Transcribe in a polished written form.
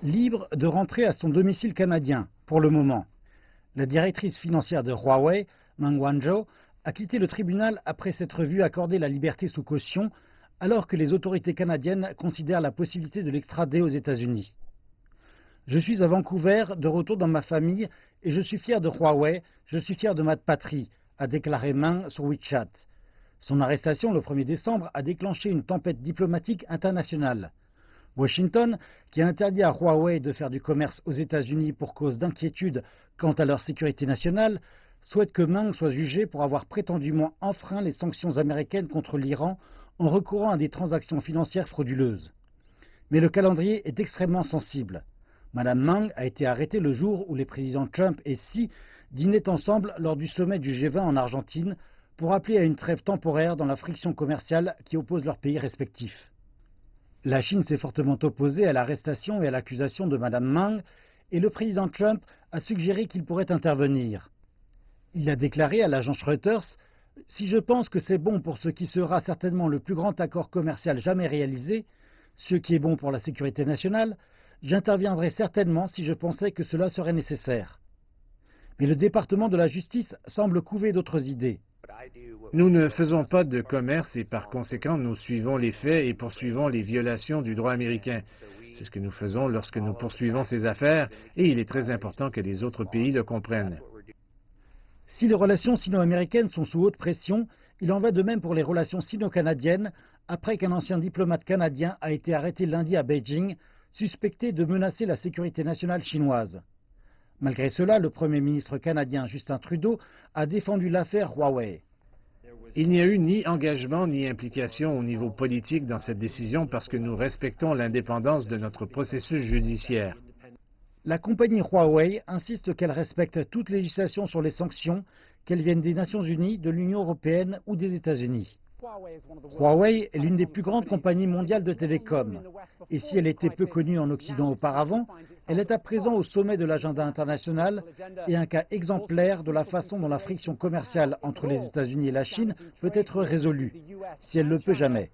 Libre de rentrer à son domicile canadien, pour le moment. La directrice financière de Huawei, Meng Wanzhou, a quitté le tribunal après s'être vue accorder la liberté sous caution, alors que les autorités canadiennes considèrent la possibilité de l'extrader aux États-Unis. Je suis à Vancouver, de retour dans ma famille, et je suis fier de Huawei, je suis fier de ma patrie, a déclaré Meng sur WeChat. Son arrestation le 1er décembre a déclenché une tempête diplomatique internationale. Washington, qui a interdit à Huawei de faire du commerce aux États-Unis pour cause d'inquiétude quant à leur sécurité nationale, souhaite que Meng soit jugé pour avoir prétendument enfreint les sanctions américaines contre l'Iran en recourant à des transactions financières frauduleuses. Mais le calendrier est extrêmement sensible. Madame Meng a été arrêtée le jour où les présidents Trump et Xi dînaient ensemble lors du sommet du G20 en Argentine pour appeler à une trêve temporaire dans la friction commerciale qui oppose leurs pays respectifs. La Chine s'est fortement opposée à l'arrestation et à l'accusation de Mme Meng et le président Trump a suggéré qu'il pourrait intervenir. Il a déclaré à l'agence Reuters « Si je pense que c'est bon pour ce qui sera certainement le plus grand accord commercial jamais réalisé, ce qui est bon pour la sécurité nationale, j'interviendrai certainement si je pensais que cela serait nécessaire. » Mais le département de la justice semble couver d'autres idées. Nous ne faisons pas de commerce et par conséquent nous suivons les faits et poursuivons les violations du droit américain. C'est ce que nous faisons lorsque nous poursuivons ces affaires et il est très important que les autres pays le comprennent. Si les relations sino-américaines sont sous haute pression, il en va de même pour les relations sino-canadiennes après qu'un ancien diplomate canadien a été arrêté lundi à Beijing, suspecté de menacer la sécurité nationale chinoise. Malgré cela, le Premier ministre canadien Justin Trudeau a défendu l'affaire Huawei. Il n'y a eu ni engagement ni implication au niveau politique dans cette décision parce que nous respectons l'indépendance de notre processus judiciaire. La compagnie Huawei insiste qu'elle respecte toute législation sur les sanctions, qu'elles viennent des Nations Unies, de l'Union européenne ou des États-Unis. Huawei est l'une des plus grandes compagnies mondiales de télécom. Et si elle était peu connue en Occident auparavant, elle est à présent au sommet de l'agenda international et un cas exemplaire de la façon dont la friction commerciale entre les États-Unis et la Chine peut être résolue, si elle ne le peut jamais.